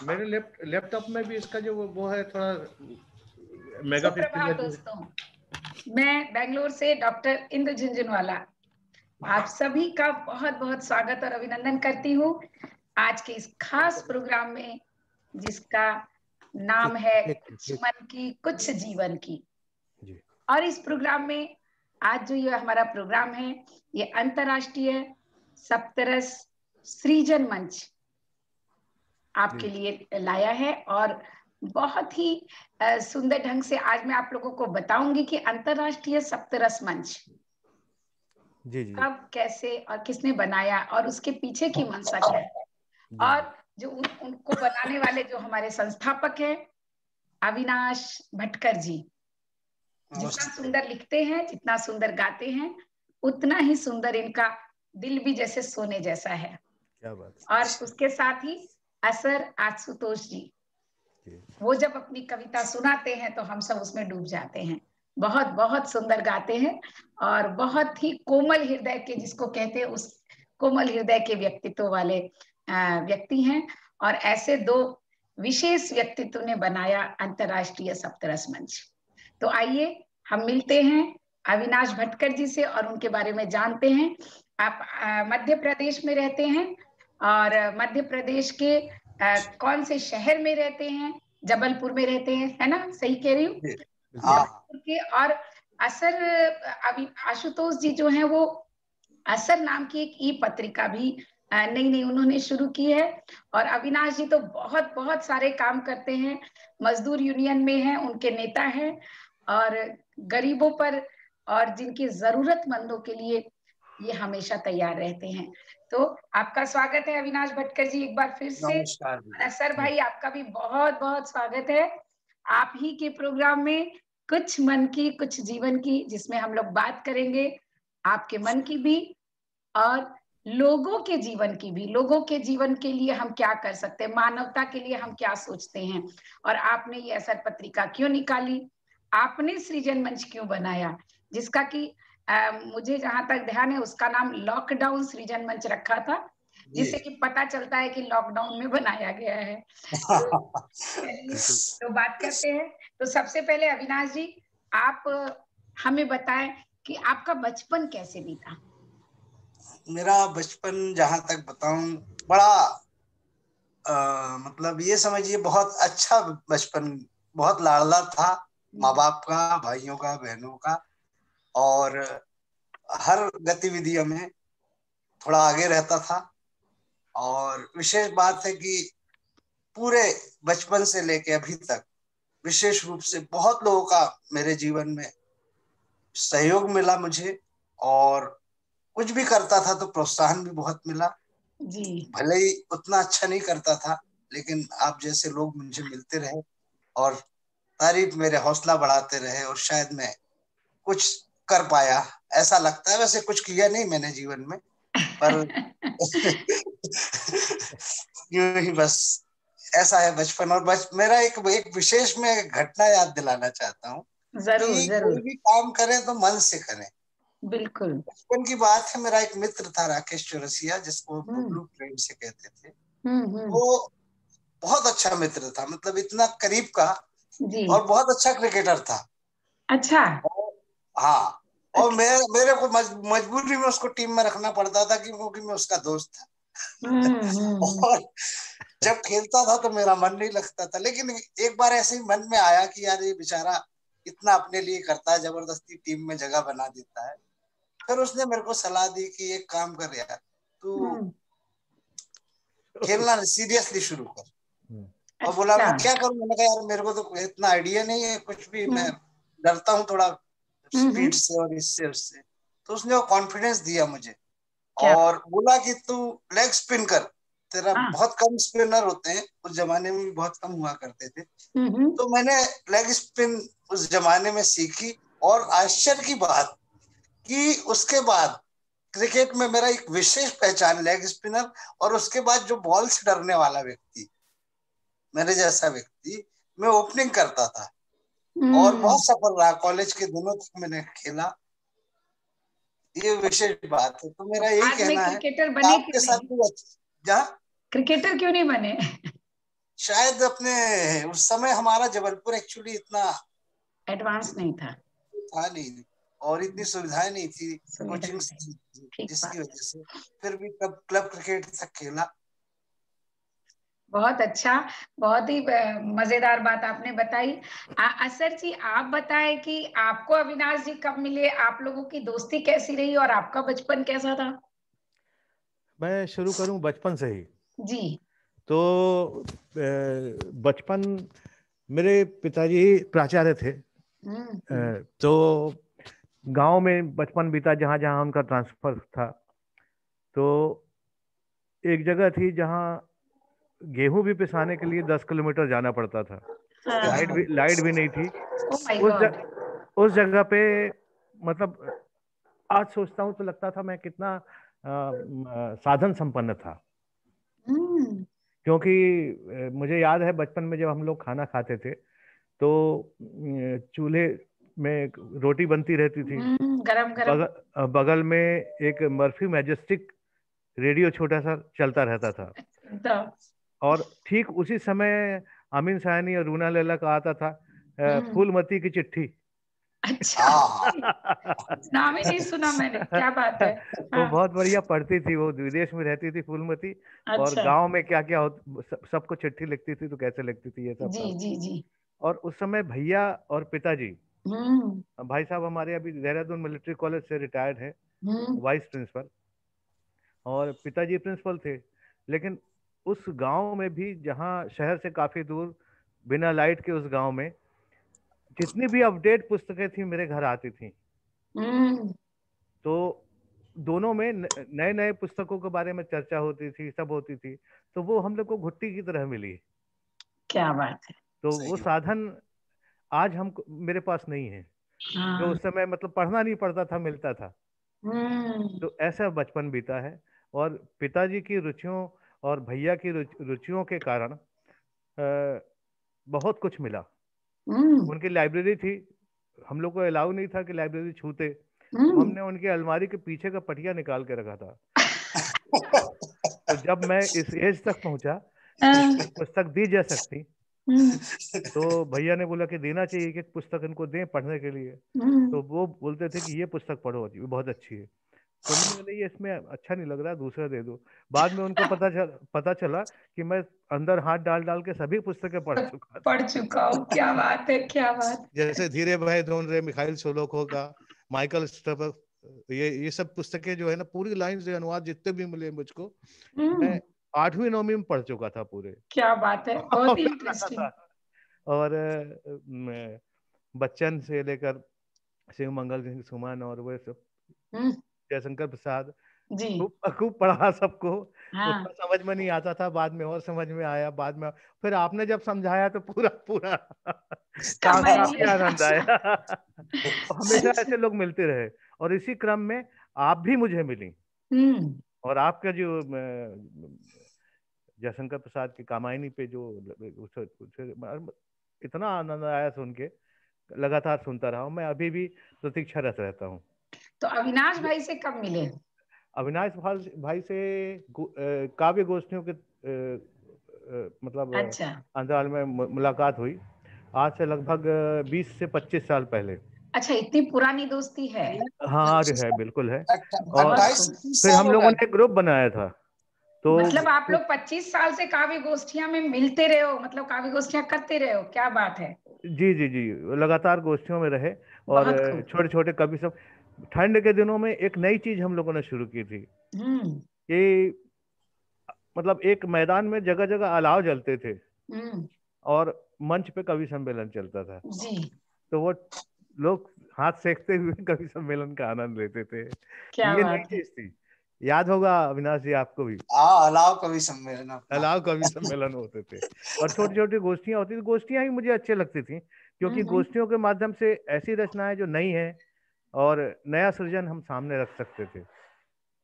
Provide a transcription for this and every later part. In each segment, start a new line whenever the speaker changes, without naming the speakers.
मेरे लैपटॉप में भी इसका जो वो है थोड़ा मेगा
सुप्रभात
पिक्सल।
दोस्तों, मैं बेंगलोर से डॉक्टर इंद्र झुंझुनवाला आप सभी का बहुत बहुत स्वागत और अभिनंदन करती हूँ आज के इस खास प्रोग्राम में, जिसका नाम है कुछ मन की कुछ जीवन की। और इस प्रोग्राम में आज जो ये हमारा प्रोग्राम है, ये अंतर्राष्ट्रीय सप्तरस सृजन मंच आपके लिए लाया है। और बहुत ही सुंदर ढंग से आज मैं आप लोगों को बताऊंगी कि अंतर्राष्ट्रीय सप्तरस मंच कब, कैसे और किसने बनाया और उसके पीछे की मंशा क्या है। और जो उनको बनाने वाले जो हमारे संस्थापक हैं, अविनाश भटकर जी, जितना सुंदर लिखते हैं, जितना सुंदर गाते हैं, उतना ही सुंदर इनका दिल भी जैसे सोने जैसा है। क्या बात। और उसके साथ ही असर आशुतोष जी, वो जब अपनी कविता सुनाते हैं तो हम सब उसमें डूब जाते हैं। बहुत बहुत सुंदर गाते हैं और बहुत ही कोमल हृदय के, जिसको कहते हैं उस कोमल हृदय के व्यक्तित्व वाले व्यक्ति हैं। और ऐसे दो विशेष व्यक्तित्व ने बनाया अंतर्राष्ट्रीय सप्तरस मंच। तो आइए हम मिलते हैं अविनाश भटकर जी से और उनके बारे में जानते हैं। आप मध्य प्रदेश में रहते हैं और मध्य प्रदेश के कौन से शहर में रहते हैं? जबलपुर में रहते हैं, है ना? सही कह रही हूँ? जबलपुर के। और असर अभी आशुतोष जी जो हैं, वो असर नाम की एक ई पत्रिका भी नई उन्होंने शुरू की है। और अविनाश जी तो बहुत बहुत सारे काम करते हैं, मजदूर यूनियन में हैं, उनके नेता हैं और गरीबों पर और जिनकी जरूरतमंदों के लिए ये हमेशा तैयार रहते हैं। तो आपका स्वागत है अविनाश भटकर जी एक बार फिर से। असर भाई, आपका भी बहुत बहुत स्वागत है आप ही के प्रोग्राम में कुछ मन की कुछ जीवन की, जिसमें हम लोग बात करेंगे आपके मन की भी और लोगों के जीवन की भी। लोगों के जीवन के लिए हम क्या कर सकते हैं, मानवता के लिए हम क्या सोचते हैं, और आपने ये असर पत्रिका क्यों निकाली, आपने सृजन मंच क्यों बनाया, जिसका कि मुझे जहां तक ध्यान है उसका नाम लॉकडाउन सृजन मंच रखा था, जिससे कि पता चलता है कि लॉकडाउन में बनाया गया है। तो बात करते हैं। तो सबसे पहले अविनाश जी, आप हमें बताएं कि आपका बचपन कैसे बीता।
मेरा बचपन जहां तक बताऊं, बड़ा मतलब ये समझिए बहुत अच्छा बचपन, बहुत लाडला था माँ बाप का, भाइयों का, बहनों का, और हर गतिविधियों में थोड़ा आगे रहता था। और विशेष बात है कि पूरे बचपन से लेके अभी तक विशेष रूप से बहुत लोगों का मेरे जीवन में सहयोग मिला मुझे, और कुछ भी करता था तो प्रोत्साहन भी बहुत मिला
जी।
भले ही उतना अच्छा नहीं करता था, लेकिन आप जैसे लोग मुझे मिलते रहे और तारीफ मेरे हौसला बढ़ाते रहे, और शायद मैं कुछ कर पाया ऐसा लगता है। वैसे कुछ किया नहीं मैंने जीवन में, पर यूं ही बस ऐसा है बचपन। और मेरा एक विशेष में घटना याद दिलाना चाहता हूँ कि कोई भी काम करें तो मन से करें।
बिल्कुल।
बचपन की बात है, मेरा एक मित्र था राकेश चौरसिया, जिसको बबलू प्रेम से कहते थे। वो बहुत अच्छा मित्र था, मतलब इतना करीब का, और बहुत अच्छा क्रिकेटर था।
अच्छा।
हाँ, और मेरे को मजबूरी में उसको टीम में रखना पड़ता था क्योंकि मैं उसका दोस्त था। और जब खेलता था तो मेरा मन नहीं लगता था, लेकिन एक बार ऐसे ही मन में आया कि यार ये बेचारा इतना अपने लिए करता है, जबरदस्ती टीम में जगह बना देता है। फिर उसने मेरे को सलाह दी कि एक काम कर यार, तू खेलना सीरियसली शुरू कर। और बोला मैं क्या करूं? मैंने कहा यार मेरे को तो इतना आइडिया नहीं है कुछ भी, मैं डरता हूँ थोड़ा स्पीड से और इससे उससे। तो उसने वो कॉन्फिडेंस दिया मुझे और बोला कि तू लेग स्पिन कर, तेरा बहुत कम स्पिनर होते हैं, उस जमाने में भी बहुत कम हुआ करते थे। तो मैंने लेग स्पिन उस जमाने में सीखी, और आश्चर्य की बात कि उसके बाद क्रिकेट में मेरा एक विशेष पहचान लेग स्पिनर, और उसके बाद जो बॉल से डरने वाला व्यक्ति, मेरे जैसा व्यक्ति, मैं ओपनिंग करता था और बहुत सफल रहा। कॉलेज के दिनों तक मैंने खेला, ये विशेष बात है। तो मेरा यही कहना है
क्रिकेटर बने
आपके साथ भी।
क्रिकेटर क्यों नहीं बने?
शायद अपने उस समय हमारा जबलपुर एक्चुअली इतना
एडवांस नहीं था
नहीं, और इतनी सुविधाएं नहीं थी कोचिंग,
ठीक
जिसकी
बात।
वजह से फिर भी क्लब क्रिकेट तक खेला।
बहुत अच्छा, बहुत ही मजेदार बात आपने बताई। असर जी, आप बताएं कि आपको अविनाश जी कब मिले, आप लोगों की दोस्ती कैसी रही और आपका बचपन कैसा था?
मैं शुरू करूं बचपन से ही
जी।
तो बचपन, मेरे पिताजी प्राचार्य थे। तो गांव में बचपन बीता, जहां जहां उनका ट्रांसफर था। तो एक जगह थी जहां गेहूं भी पिसाने के लिए 10 किलोमीटर जाना पड़ता था। लाइट भी नहीं थी।
Oh my
उस
God.
उस जगह पे, मतलब आज सोचता हूँ तो लगता था मैं कितना साधन संपन्न था। क्योंकि मुझे याद है बचपन में जब हम लोग खाना खाते थे तो चूल्हे में रोटी बनती रहती थी।
गरम गरम।
बगल में एक मर्फी मैजेस्टिक रेडियो छोटा सा चलता रहता था। और ठीक उसी समय अमीन साहनी और रूना लैला का आता था फूलमती की चिट्ठी।
अच्छा, नाम ही नहीं सुना मैंने, क्या बात है।
वो बहुत बढ़िया पढ़ती थी, वो विदेश में रहती थी फूलमती। और
अच्छा।
गांव में क्या क्या सबको चिट्ठी लिखती थी तो कैसे लिखती थी ये सब
जी जी जी।
और उस समय भैया और पिताजी, भाई साहब हमारे अभी देहरादून मिलिट्री कॉलेज से रिटायर्ड है, वाइस प्रिंसिपल, और पिताजी प्रिंसिपल थे। लेकिन उस गांव में भी, जहां शहर से काफी दूर, बिना लाइट के उस गांव में जितनी भी अपडेट पुस्तकें थी मेरे घर आती थी। तो दोनों में नए नए पुस्तकों के बारे में चर्चा होती थी, सब होती थी। तो वो हम लोग को घुट्टी की तरह मिली।
क्या बात है।
तो वो साधन आज हम मेरे पास नहीं है। जो उस समय मतलब पढ़ना नहीं पड़ता था, मिलता था। तो ऐसा बचपन बीता है। और पिताजी की रुचियों और भैया की रुचियों के कारण बहुत कुछ मिला। उनकी लाइब्रेरी थी, हम लोग को अलाउ नहीं था कि लाइब्रेरी छूते। तो हमने उनकी अलमारी के पीछे का पटिया निकाल के रखा था। तो जब मैं इस एज तक पहुंचा कि पुस्तक दी जा सकती, तो भैया ने बोला कि देना चाहिए कि पुस्तक इनको दें पढ़ने के लिए। तो वो बोलते थे कि ये पुस्तक पढ़ो, ये बहुत अच्छी है। तो मैंने बोला ये इसमें अच्छा नहीं लग रहा, दूसरा दे दो। बाद में उनको पता चला कि मैं अंदर हाथ डाल डाल के सभी पुस्तकें
पढ़ चुका हूँ। क्या बात है, क्या बात।
जैसे धीरे भाई ढूंढ रहे मिखाइल सोलोखो का, माइकल स्टफर, ये सब पुस्तकें जो है ना, पूरी लाइन से अनुवाद जितने भी मिले मुझको, मैं 8वीं 9वीं में पढ़ चुका था पूरे।
क्या बात है, बहुत ही इंटरेस्टिंग।
और बच्चन से लेकर शिव मंगल सिंह सुमन और वो सब, जयशंकर प्रसाद,
जी
खूब पढ़ा सबको।
हाँ।
उतना समझ में नहीं आता था, बाद में और समझ में आया। बाद में फिर आपने जब समझाया तो पूरा पूरा काफी आनंद आया। हमेशा ऐसे लोग मिलते रहे और इसी क्रम में आप भी मुझे मिली। और आपका जो जयशंकर प्रसाद की कामायनी पे जो इतना आनंद आया सुन के, लगातार सुनता रहा हूँ। मैं अभी भी प्रतीक्षारत रहता हूँ।
तो अविनाश भाई से कब मिले?
अविनाश भाई से काव्य गोष्ठियों के मतलब
अच्छा।
अंतराल में मुलाकात हुई, आज से लगभग 20 से 25 साल पहले।
अच्छा, इतनी पुरानी दोस्ती है?
हाँ है, बिल्कुल है। और
28
फिर हम लोगों ने एक ग्रुप बनाया था। तो
मतलब आप लोग 25 साल से काव्य गोष्ठियां में मिलते रहे हो, मतलब काव्य गोष्ठियां करते रहे हो, क्या बात है।
जी जी जी, लगातार गोष्ठियों में रहे। और छोटे छोटे कवि सब। ठंड के दिनों में एक नई चीज हम लोगों ने शुरू की थी कि मतलब एक मैदान में जगह जगह अलाव जलते थे और मंच पे कवि सम्मेलन चलता था
जी।
तो वो लोग हाथ सेकते हुए कवि सम्मेलन का आनंद लेते थे।
क्या
ये
बात
नई चीज थी। याद होगा अविनाश जी आपको भी,
अलाव कवि सम्मेलन
होते थे और छोटी छोटी गोष्ठियां होती थी। गोष्ठियां ही मुझे अच्छी लगती थी क्योंकि गोष्ठियों के माध्यम से ऐसी रचनाएं जो नई है और नया सृजन हम सामने रख सकते थे।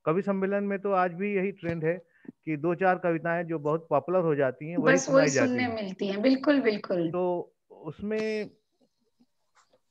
कवि सम्मेलन में तो आज भी यही ट्रेंड है कि 2-4 कविताएं जो बहुत पॉपुलर हो जाती हैं वही सुनाई जाती हैं,
मिलती हैं। बिल्कुल बिल्कुल।
तो उसमें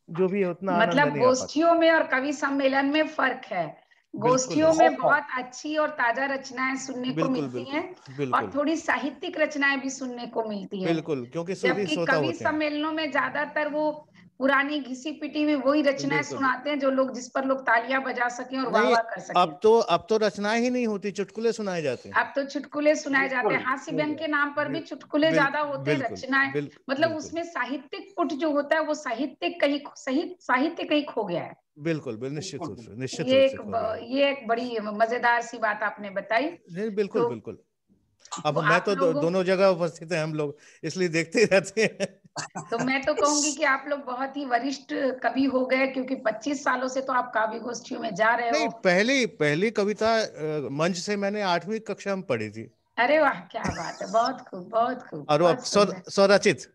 जो भी है उतना आनंद
मतलब
नहीं आ पाता।
गोष्ठियों में और कवि सम्मेलन में फर्क है। गोष्ठियों में बहुत अच्छी और ताजा रचनाएं सुनने को मिलती हैं और थोड़ी साहित्यिक रचनाएं भी सुनने को मिलती है।
बिल्कुल, क्योंकि
जबकि कवि सम्मेलनों में ज्यादातर वो पुरानी घिसी पिटी हुई वही रचनाएं सुनाते हैं जो लोग, जिस पर लोग तालियां बजा सकें और वाह वाह कर सकें।
अब तो रचनाएं ही नहीं होती, चुटकुले सुनाए जाते हैं।
अब तो चुटकुले सुनाए जाते हैं, हास्य व्यंग के नाम पर भी चुटकुले ज्यादा होते हैं। रचनाएं मतलब उसमें साहित्यिक पुट जो होता है वो साहित्य कहीं खो गया है।
बिल्कुल, निश्चित रूप से
ये एक बड़ी मजेदार सी बात आपने बताई।
बिल्कुल बिल्कुल। अब मैं तो दोनों जगह उपस्थित हैं हम लोग, इसलिए देखते ही रहते हैं।
तो मैं तो कहूंगी कि आप लोग बहुत ही वरिष्ठ कवि हो गए, क्योंकि 25 सालों से तो आप काव्य गोष्ठियों में जा रहे हो।
नहीं, पहली कविता मंच से मैंने 8वीं कक्षा में पढ़ी थी।
अरे वाह, क्या बात है, बहुत खूब बहुत खूब।
और अब स्वरचित।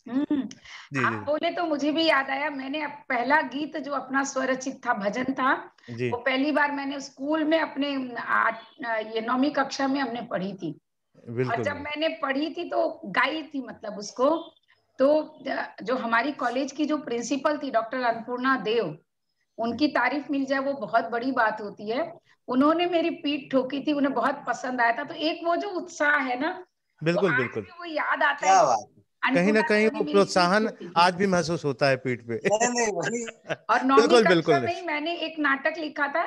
आप बोले तो मुझे भी याद आया, मैंने पहला गीत जो अपना स्वरचित था, भजन था, वो पहली बार मैंने स्कूल में अपने ये 9वीं कक्षा में हमने पढ़ी थी। और जब मैंने पढ़ी थी तो गाई थी, मतलब उसको तो जो हमारी कॉलेज की जो प्रिंसिपल थी डॉक्टर अन्नपूर्णा देव, उनकी तारीफ मिल जाए वो बहुत बड़ी बात होती है। उन्होंने मेरी पीठ ठोकी थी, उन्हें बहुत पसंद आया था। तो एक वो जो उत्साह है ना,
बिल्कुल बिल्कुल,
वो याद आता है।
कहीं ना कहीं वो प्रोत्साहन आज भी महसूस होता है पीठ पे।
और 9वीं कक्षा में मैंने एक नाटक लिखा था,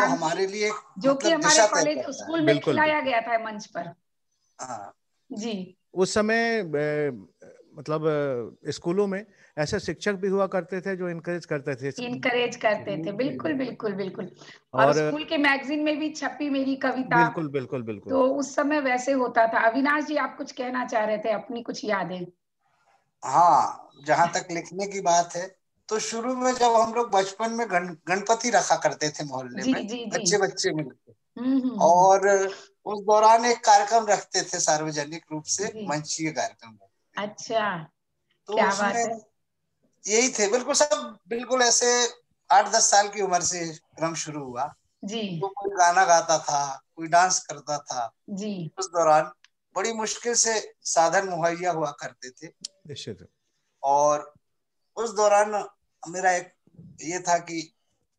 हमारे लिए
जो कि हमारे कॉलेज स्कूल में खिलाया गया था मंच पर। जी,
उस समय मतलब स्कूलों में ऐसे शिक्षक भी हुआ करते थे जो इनकरेज करते थे।
बिल्कुल बिल्कुल बिल्कुल। और स्कूल के मैगजीन में भी छपी मेरी कविता।
बिल्कुल।
तो उस समय वैसे होता था। अविनाश जी, आप कुछ कहना चाह रहे थे, अपनी कुछ यादें?
हाँ, जहां तक लिखने की बात है तो शुरू में जब हम लोग बचपन में गणपति रखा करते थे मोहल्ले में, बच्चे मिलकर, और उस दौरान एक कार्यक्रम रखते थे सार्वजनिक रूप से, मंचीय कार्यक्रम।
अच्छा,
तो
क्या
उसमें
बात है।
यही थे, बिल्कुल सब बिल्कुल ऐसे 8-10 साल की उम्र से क्रम शुरू हुआ
जी।
तो कोई गाना गाता था, कोई डांस करता था
जी।
उस दौरान बड़ी मुश्किल से साधन मुहैया हुआ करते थे। और उस दौरान मेरा एक ये था कि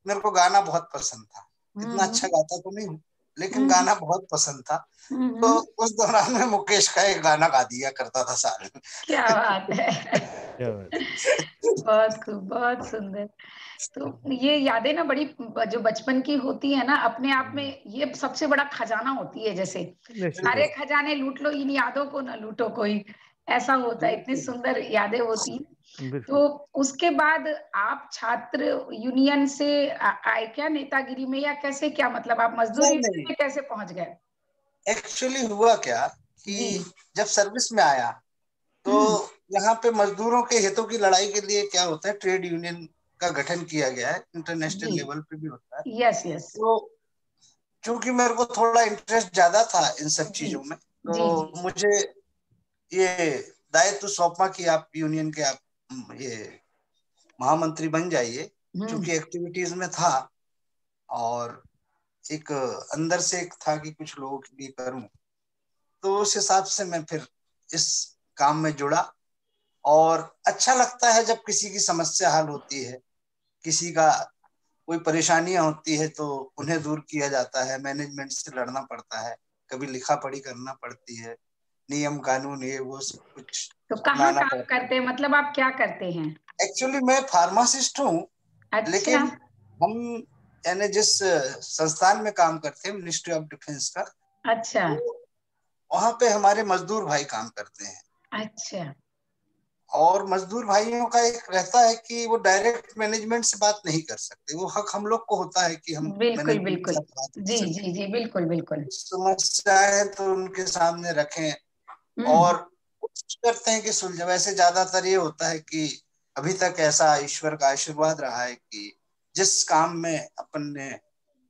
मेरे को गाना बहुत पसंद था। इतना अच्छा गाता तो नहीं हूँ, लेकिन गाना बहुत पसंद था। तो उस दौरान में मुकेश का एक गाना गा दिया करता था साल में।
क्या बात है। बहुत खूब, बहुत सुंदर। तो ये यादें ना बड़ी जो बचपन की होती है ना, अपने आप में ये सबसे बड़ा खजाना होती है। जैसे सारे खजाने लूट लो, इन यादों को ना लूटो कोई, ऐसा होता है। इतनी सुंदर यादें होती। तो उसके बाद आप छात्र यूनियन से आए क्या नेतागिरी में, या कैसे, क्या मतलब आप मजदूर यूनियन में कैसे पहुंच गए?
एक्चुअली हुआ क्या कि जब सर्विस में आया तो यहाँ पे मजदूरों के हितों की लड़ाई के लिए क्या होता है, ट्रेड यूनियन का गठन किया गया है, इंटरनेशनल लेवल पे भी होता है।
यस।
तो चूंकि मेरे को थोड़ा इंटरेस्ट ज्यादा था इन सब चीजों में, तो मुझे ये दायित्व सौंपा कि आप यूनियन के आप ये महामंत्री बन जाइए। चूंकि एक्टिविटीज में था और एक अंदर से एक था कि कुछ लोगों के लिए करूं, तो उस हिसाब से मैं फिर इस काम में जुड़ा। और अच्छा लगता है जब किसी की समस्या हल होती है, किसी का कोई परेशानियां होती है तो उन्हें दूर किया जाता है। मैनेजमेंट से लड़ना पड़ता है, कभी लिखा पढ़ी करना पड़ती है, नियम कानून ये वो सब कुछ।
तो कहाँ काम करते हैं, मतलब आप क्या करते हैं?
एक्चुअली मैं फार्मासिस्ट हूँ।
अच्छा।
लेकिन हम यानी जिस संस्थान में काम करते हैं, मिनिस्ट्री ऑफ डिफेंस का,
अच्छा,
वहां पे हमारे मजदूर भाई काम करते हैं।
अच्छा।
और मजदूर भाइयों का एक रहता है कि वो डायरेक्ट मैनेजमेंट से बात नहीं कर सकते। वो हक हम लोग को होता है कि हम
बिल्कुल बिल्कुल। जी बिल्कुल।
समस्याएं तो उनके सामने रखें और कोशिश करते हैं कि सुलझे। वैसे ज्यादातर ये होता है कि अभी तक ऐसा ईश्वर का आशीर्वाद रहा है कि जिस काम में अपन ने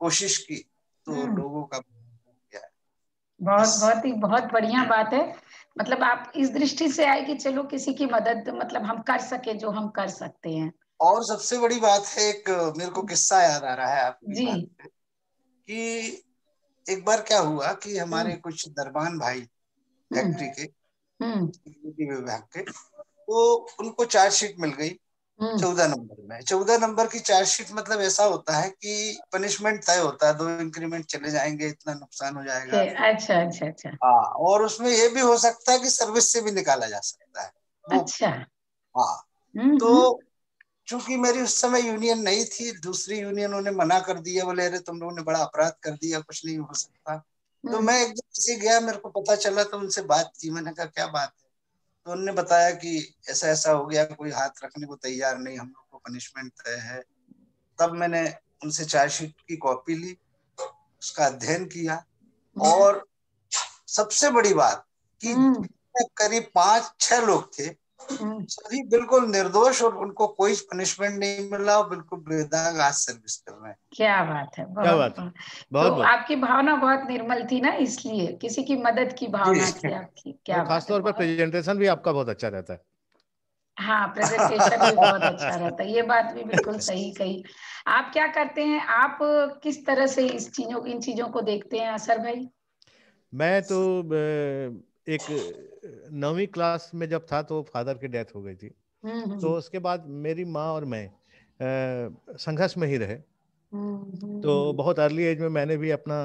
कोशिश की तो लोगों का
बहुत बढ़िया बात है। मतलब आप इस दृष्टि से आए कि चलो किसी की मदद, मतलब हम कर सके जो हम कर सकते हैं।
और सबसे बड़ी बात है, एक मेरे को किस्सा याद आ रहा है आपकी बात पे, कि एक बार क्या हुआ कि हमारे कुछ दरबान भाई फैक्ट्री के विभाग के, तो उनको चार्जशीट मिल गई 14 नंबर में। 14 नंबर की चार्जशीट मतलब ऐसा होता है कि पनिशमेंट तय होता है, 2 इंक्रीमेंट चले जाएंगे, इतना नुकसान हो जाएगा।
अच्छा अच्छा अच्छा।
हाँ, और उसमें ये भी हो सकता है कि सर्विस से भी निकाला जा सकता है वो।
अच्छा।
हाँ, तो चूंकि मेरी उस समय यूनियन नहीं थी, दूसरी यूनियन उन्हें मना कर दिया, बोले अरे तुम लोगों ने बड़ा अपराध कर दिया, कुछ नहीं हो सकता। तो मैं एक दिन किसी गया, मेरे को पता चला, तो उनसे बात की। मैंने कहा क्या बात है? तो उन्होंने बताया कि ऐसा ऐसा हो गया, कोई हाथ रखने को तैयार नहीं, हम लोग को पनिशमेंट तय है। तब मैंने उनसे चार्जशीट की कॉपी ली, उसका अध्ययन किया, और सबसे बड़ी बात कि करीब 5-6 लोग थे, सभी बिल्कुल निर्दोष, और उनको कोई पनिशमेंट नहीं मिला, और बिल्कुल बेदाग आज सर्विस कर रहे हैं।
क्या बात है,
क्या बात है, बहुत
तो आपकी भावना बहुत निर्मल थी ना, इसलिए किसी की मदद की भावना थी आपकी। क्या बात है,
खासतौर पर प्रेजेंटेशन भी आपका बहुत अच्छा रहता है।
हाँ, प्रेजेंटेशन भी बहुत अच्छा रहता है, ये बात भी बिल्कुल सही कही। आप क्या करते हैं, आप किस तरह से इन चीजों को देखते हैं असर भाई?
मैं तो एक 9वीं क्लास में जब था तो फादर की डेथ हो गई थी। तो उसके बाद मेरी माँ और मैं संघर्ष में ही रहे। तो बहुत अर्ली एज में मैंने भी अपना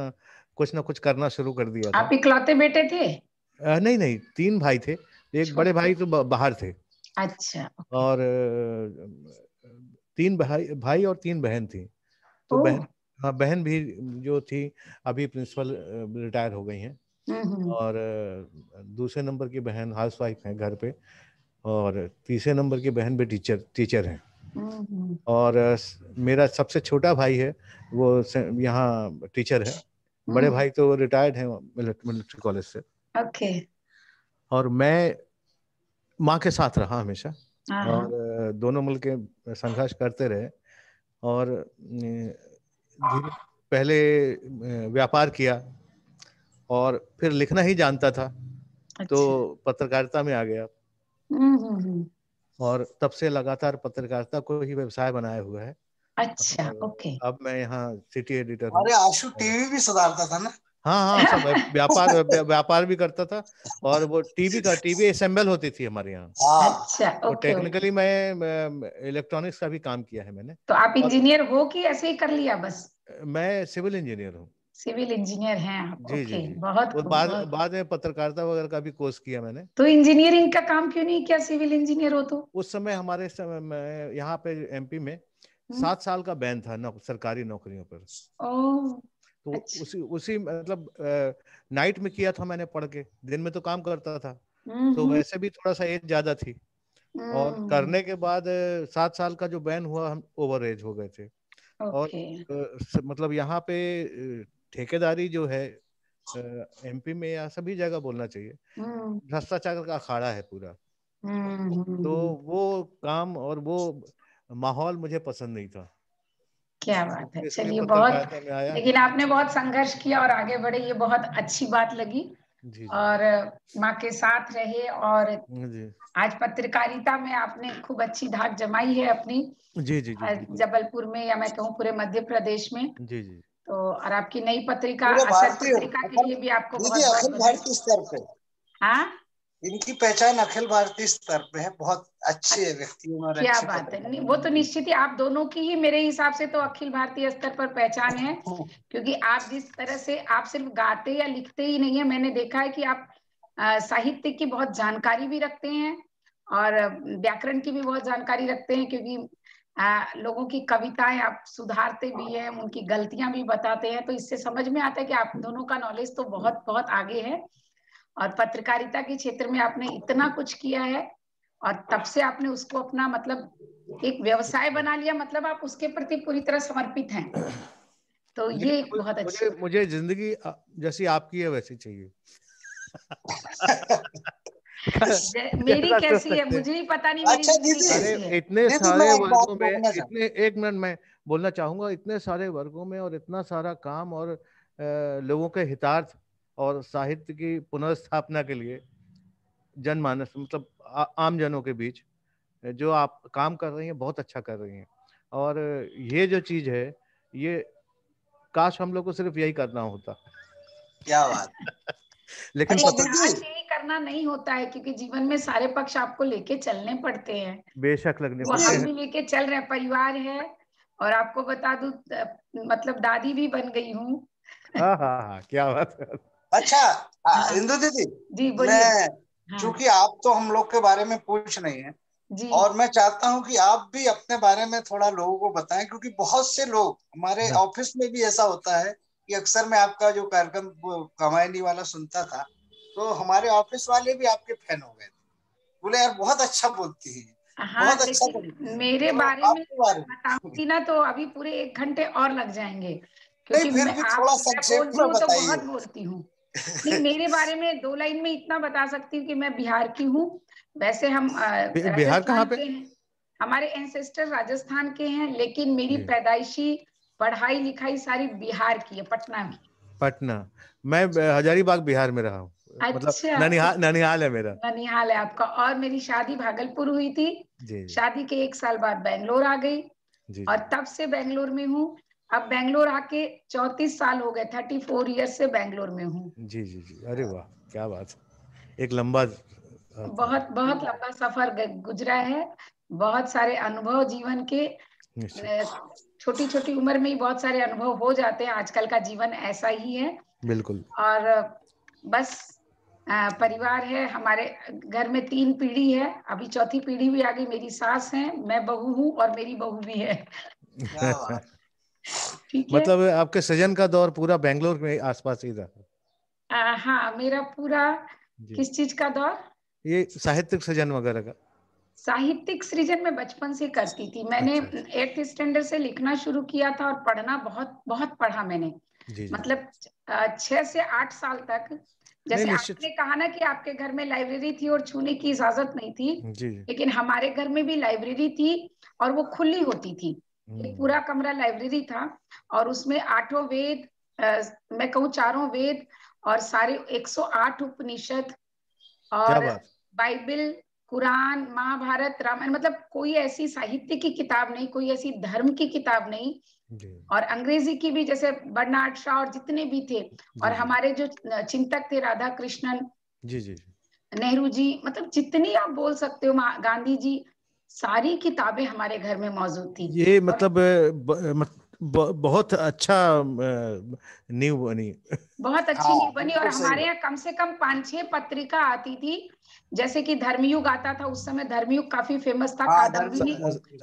कुछ ना कुछ करना शुरू कर दिया था।
आप इकलौते बेटे थे?
नहीं, 3 भाई थे, एक बड़े भाई तो बाहर थे।
अच्छा।
और 3 भाई और 3 बहन थी। तो बहन भी जो थी अभी प्रिंसिपल रिटायर हो गई हैं। और दूसरे नंबर की बहन हाउसवाइफ है घर पे, और तीसरे नंबर की बहन भी टीचर है। और मेरा सबसे छोटा भाई है, वो यहाँ टीचर है। बड़े भाई तो रिटायर्ड हैं मिलिट्री कॉलेज से।
ओके।
और मैं माँ के साथ रहा हमेशा, और दोनों मिलके संघर्ष करते रहे। और पहले व्यापार किया, और फिर लिखना ही जानता था। अच्छा। तो पत्रकारिता में आ गया, और तब से लगातार पत्रकारिता को ही व्यवसाय बनाया हुआ है।
अच्छा, ओके।
अब मैं यहाँ सिटी एडिटर हूँ।
अरे आशु टीवी भी सुधारता था ना?
हाँ, सब व्यापार भी करता था, और वो टीवी असेंबल होती थी हमारे यहाँ।
अच्छा,
तो
ओके।
टेक्निकली मैं इलेक्ट्रॉनिक्स का भी काम किया है मैंने।
तो आप इंजीनियर हो कि ऐसे ही कर लिया बस?
मैं सिविल इंजीनियर हूँ।
सिविल इंजीनियर हैं आप?
जी
ओके,
जी।
बहुत
और
खूब।
बाद में पत्रकारिता वगैरह का भी कोर्स किया मैंने।
तो इंजीनियरिंग का काम क्यों नहीं किया, सिविल इंजीनियर हो तो?
उस समय हमारे समय में यहाँ पे एमपी में 7 साल का बैन था सरकारी नौकरियों पर। तो
अच्छा।
उसी मतलब नाइट में किया था मैंने पढ़ के, दिन में तो काम करता था। तो वैसे भी थोड़ा सा एज ज्यादा थी, और करने के बाद 7 साल का जो बैन हुआ, हम ओवर एज हो गए थे। और मतलब यहाँ पे ठेकेदारी जो है एमपी में या सभी जगह बोलना चाहिए, भ्रष्टाचार का अखाड़ा है पूरा। तो वो काम और वो माहौल मुझे पसंद नहीं था।
क्या बात है,
इसलिए
चलिए बहुत,
में आया।
लेकिन आपने बहुत संघर्ष किया और आगे बढ़े, ये बहुत अच्छी बात लगी।
जी।
और माँ के साथ रहे, और
जी।
आज पत्रकारिता में आपने खूब अच्छी धाक जमाई है अपनी।
जी।
जबलपुर में, या मैं कहूँ पूरे मध्य प्रदेश में।
जी।
तो और आपकी नई पत्रिका
पूरे
असर
भारतीय,
पत्रिका के लिए भी आपको बहुत बहुत
अखिल भारतीय स्तर पे।
हाँ,
इनकी पहचान अखिल भारतीय स्तर पे है, बहुत अच्छे व्यक्तियों में।
क्या बात है, नहीं वो तो निश्चित ही आप दोनों की ही मेरे हिसाब से तो अखिल भारतीय स्तर पर पहचान है। क्योंकि आप जिस तरह से, आप सिर्फ गाते या लिखते ही नहीं है, मैंने देखा है कि आप साहित्य की बहुत जानकारी भी रखते हैं, और व्याकरण की भी बहुत जानकारी रखते हैं। क्योंकि लोगों की कविताएं आप सुधारते भी हैं, उनकी गलतियां भी बताते हैं। तो इससे समझ में आता है कि आप दोनों का नॉलेज तो बहुत बहुत आगे है। और पत्रकारिता के क्षेत्र में आपने इतना कुछ किया है, और तब से आपने उसको अपना मतलब एक व्यवसाय बना लिया, मतलब आप उसके प्रति पूरी तरह समर्पित हैं। तो ये बहुत अच्छी
मुझे जिंदगी जैसी आपकी है वैसी चाहिए।
मेरी कैसी है मुझे ही पता नहीं, मेरी जिंदगी कैसी है।
इतने सारे वर्गों में, एक मिनट मैं बोलना चाहूंगा, इतने सारे वर्गों में और इतना सारा काम, और लोगों के हितार्थ और साहित्य की पुनर्स्थापना के लिए जनमानस मतलब आम जनों के बीच जो आप काम कर रही हैं, बहुत अच्छा कर रही हैं। और ये जो चीज है, ये काश हम लोग को सिर्फ यही करना होता।
क्या बात।
लेकिन
आज यही करना नहीं होता है, क्योंकि जीवन में सारे पक्ष आपको लेके चलने पड़ते हैं।
बेशक लगने
वो हम भी लेके चल रहे हैं, परिवार है। और आपको बता दूं, मतलब दादी भी बन गई हूँ।
हाँ, क्या बात है।
अच्छा इंदु दीदी
जी बोलिए।
चूंकि आप तो हम लोग के बारे में पूछ नहीं है
जी।
और मैं चाहता हूं कि आप भी अपने बारे में थोड़ा लोगों को बताएं, क्योंकि बहुत से लोग हमारे ऑफिस में भी ऐसा होता है कि अक्सर मैं आपका जो कार्यक्रम कमायनी वाला सुनता था, तो हमारे ऑफिस वाले भी आपके फैन हो गए थे, बोले यार बहुत अच्छा बोलती है।
हाँ,
बहुत अच्छा
लेकिन मेरे
तो
बारे में
बताऊंगी
ना तो अभी पूरे 1 घंटे और लग जाएंगे,
नहीं,
क्योंकि
फिर भी थोड़ा
मैं
संक्षेप
बोलती
में
हूँ तो
बताइए।
बहुत बोलती हूँ। नहीं, मेरे बारे में 2 लाइन में इतना बता सकती हूँ कि मैं बिहार की हूँ। वैसे हम
बिहार कहाँ पे?
के हैं, हमारे एंसेस्टर राजस्थान के हैं, लेकिन मेरी पैदाइशी पढ़ाई लिखाई सारी बिहार की है, पटना की।
पटना। मैं हजारीबाग बिहार में रहा हूँ। मतलब
अच्छा,
ननिहाल है मेरा।
ननिहाल है आपका। और मेरी शादी भागलपुर हुई थी। शादी के 1 साल बाद बेंगलोर आ गई और तब से बेंगलोर में हूँ। अब बेंगलोर आके 34 साल हो गए, 34 ईयर से बेंगलोर में हूँ।
जी जी जी, अरे वाह, क्या बात है। एक लंबा
बहुत बहुत लंबा सफर गुजरा है। बहुत सारे अनुभव जीवन के, छोटी छोटी उम्र में ही बहुत सारे अनुभव हो जाते हैं। आजकल का जीवन ऐसा ही है।
बिल्कुल।
और बस परिवार है हमारे घर में, 3 पीढ़ी है, अभी 4थी पीढ़ी भी आ गई। मेरी सास है, मैं बहू हूँ और मेरी बहू भी है। ठीक है।
मतलब आपके सृजन का दौर पूरा बेंगलोर में आसपास ही था?
हाँ, मेरा पूरा किस चीज का दौर?
ये साहित्यिक सृजन वगैरह का।
साहित्यिक सृजन में बचपन से करती थी। मैंने 8th स्टैंडर्ड से लिखना शुरू किया था और पढ़ना बहुत बहुत पढ़ा मैंने। मतलब 6 से 8 साल तक। जैसे आपने कहा ना कि आपके घर में लाइब्रेरी थी और छूने की इजाजत नहीं थी, लेकिन हमारे घर में भी लाइब्रेरी थी और वो खुली होती थी। एक पूरा कमरा लाइब्रेरी था और उसमें 8 वेद, मैं कहूँ 4 वेद और सारे 108 उपनिषद और बाइबल, कुरान, महाभारत, रामायण, मतलब कोई ऐसी साहित्य की किताब नहीं, कोई ऐसी धर्म की किताब नहीं। और अंग्रेजी की भी, जैसे बर्नार्ड शॉ और जितने भी थे, और हमारे जो चिंतक थे, राधा कृष्णन, नेहरू जी, मतलब जितनी आप बोल सकते हो, गांधी जी, सारी किताबें हमारे घर में मौजूद थी।
ये मतलब बहुत अच्छा नींव बनी।
बहुत अच्छी नींव बनी। और हमारे यहाँ कम से कम 5-6 पत्रिका आती थी, जैसे कि धर्मयुग आता था उस समय। धर्मयुग काफी फेमस था। कादम्बिनी,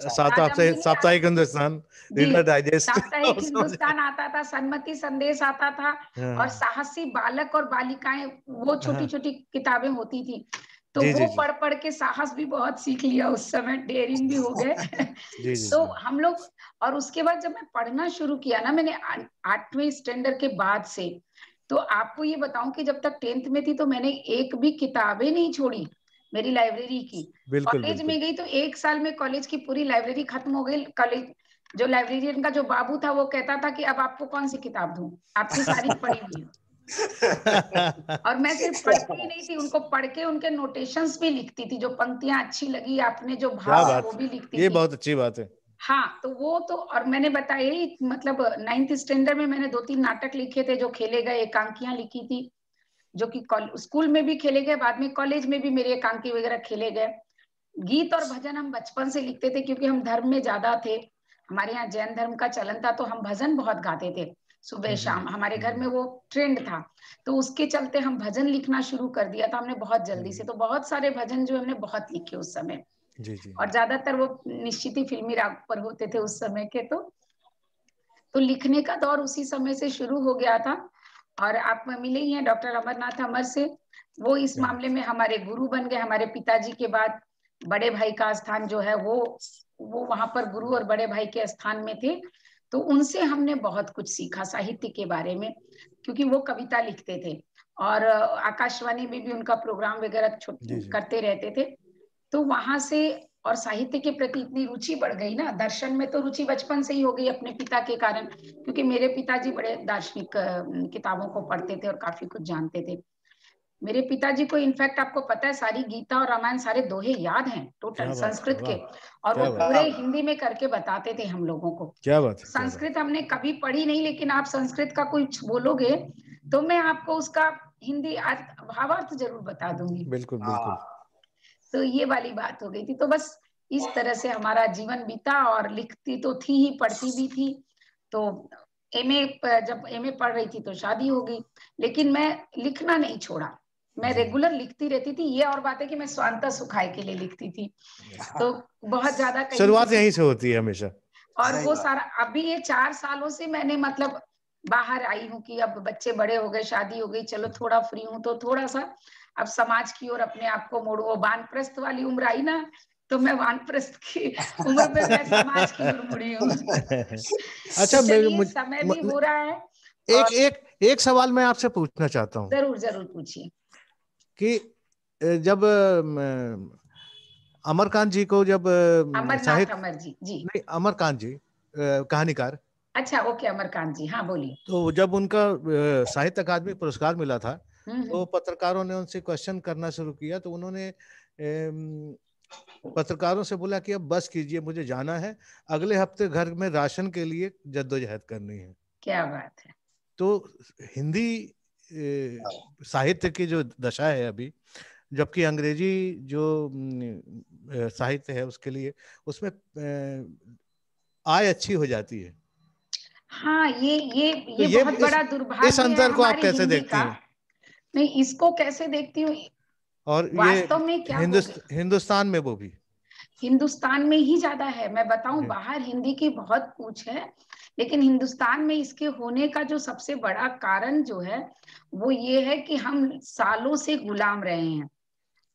साप्ताहिक हिंदुस्तान, रीडर डाइजेस्ट,
साप्ताहिक हिंदुस्तान आता था, सन्मति संदेश आता था, और साहसी बालक और बालिकाएं, वो छोटी छोटी किताबें होती थी। तो वो पढ़ पढ़ के साहस भी बहुत सीख लिया उस समय, डेयरिंग भी हो गए। तो हम लोग, और उसके बाद जब मैं पढ़ना शुरू किया ना, मैंने 8वें स्टैंडर्ड के बाद से, तो आपको ये बताऊं कि जब तक 10th में थी तो मैंने एक भी किताबें नहीं छोड़ी मेरी लाइब्रेरी की। कॉलेज में गई तो 1 साल में कॉलेज की पूरी लाइब्रेरी खत्म हो गई। कॉलेज जो लाइब्रेरियन का जो बाबू था, वो कहता था कि अब आपको कौन सी किताब दूं, आपकी सारी पढ़ी हुई है। और मैं सिर्फ पढ़ती ही नहीं थी, उनको पढ़ के उनके नोटेशंस भी लिखती थी। जो पंक्तियां अच्छी लगी, आपने जो भाव वो भी लिखती थी।
ये बहुत अच्छी बात है।
हाँ, तो वो तो, और मैंने बताया ही, मतलब 9th स्टैंडर्ड में मैंने 2-3 नाटक लिखे थे जो खेले गए, एकांकियां लिखी थी जो कि स्कूल में भी खेले गए, बाद में कॉलेज में भी मेरे एकांकी वगैरह खेले गए। गीत और भजन हम बचपन से लिखते थे, क्योंकि हम धर्म में ज्यादा थे। हमारे यहाँ जैन धर्म का चलन था, तो हम भजन बहुत गाते थे सुबह शाम। हमारे घर में वो ट्रेंड था, तो उसके चलते हम भजन लिखना शुरू कर दिया था हमने बहुत जल्दी से। तो बहुत सारे भजन जो हमने बहुत लिखे उस समय। और ज्यादातर वो निश्चित ही फिल्मी राग पर होते थे उस समय के। तो लिखने का दौर उसी समय से शुरू हो गया था। और आप मिले ही हैं डॉक्टर अमरनाथ अमर से, वो इस मामले में हमारे गुरु बन गए। हमारे पिताजी के बाद बड़े भाई का स्थान जो है वो वहां पर गुरु और बड़े भाई के स्थान में थे। तो उनसे हमने बहुत कुछ सीखा साहित्य के बारे में, क्योंकि वो कविता लिखते थे और आकाशवाणी में भी उनका प्रोग्राम वगैरह करते रहते थे। तो वहां से, और साहित्य के प्रति इतनी रुचि बढ़ गई ना, दर्शन में तो रुचि बचपन से ही हो गई अपने पिता के कारण, क्योंकि मेरे पिताजी बड़े दार्शनिक किताबों को पढ़ते थे और काफी कुछ जानते थे। मेरे पिताजी को इनफैक्ट, आपको पता है, सारी गीता और रामायण सारे दोहे याद हैं टोटल संस्कृत के, और वो पूरे हिंदी में करके बताते थे हम लोगों को।
क्या बात
संस्कृत हमने कभी पढ़ी नहीं, लेकिन आप संस्कृत का कुछ बोलोगे तो मैं आपको उसका हिंदी भावार्थ जरूर बता दूंगी।
बिल्कुल बिल्कुल।
तो ये वाली बात हो गई थी। तो बस इस तरह से हमारा जीवन बीता, और लिखती तो थी ही, पढ़ती भी थी। तो जब एमए पढ़ रही थी तो शादी हो गई, लेकिन मैं लिखना नहीं छोड़ा, मैं रेगुलर लिखती रहती थी। ये और बात है कि मैं स्वांतः सुखाय के लिए लिखती थी, तो बहुत ज्यादा
शुरुआत यहीं से होती है हमेशा।
और वो सारा अभी ये 4 सालों से मैंने मतलब बाहर आई हूँ कि अब बच्चे बड़े हो गए, शादी हो गई, चलो थोड़ा फ्री हूँ, तो थोड़ा सा अब समाज की ओर अपने आप को मोड़ो। वो वानप्रस्थ वाली उम्र आई ना, तो मैं वानप्रस्थ की उम्र पे मैं समाज की ओर मुड़ी हूँ।
अच्छा,
तो समय भी हो रहा है।
एक सवाल मैं आपसे पूछना चाहता हूँ।
जरूर जरूर पूछिए।
कि जब अमरकांत जी को, जब
अमरनाथ अमर जी
नहीं, अमरकांत जी कहानीकार।
अच्छा, ओके, अमरकांत जी, हाँ बोलिए।
तो जब उनका साहित्य अकादमी पुरस्कार मिला था, तो पत्रकारों ने उनसे क्वेश्चन करना शुरू किया, तो उन्होंने पत्रकारों से बोला कि अब बस कीजिए, मुझे जाना है, अगले हफ्ते घर में राशन के लिए जद्दोजहद करनी है।
क्या बात है।
तो हिंदी साहित्य की जो दशा है अभी, जबकि अंग्रेजी जो साहित्य है उसके लिए, उसमें आय अच्छी हो जाती है।
हाँ, ये बहुत बड़ा दुर्भाग्य
इस अंतर को आप कैसे देखती हैं?
नहीं, इसको कैसे देखती हूँ,
और
वास्तव में क्या
हिंदुस्तान में, वो भी
हिंदुस्तान में ही ज्यादा है। मैं बताऊं, बाहर हिंदी की बहुत पूछ है, लेकिन हिंदुस्तान में इसके होने का जो सबसे बड़ा कारण जो है वो ये है कि हम सालों से गुलाम रहे हैं,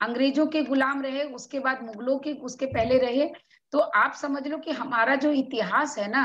अंग्रेजों के गुलाम रहे, उसके बाद मुगलों के, उसके पहले रहे। तो आप समझ लो कि हमारा जो इतिहास है ना,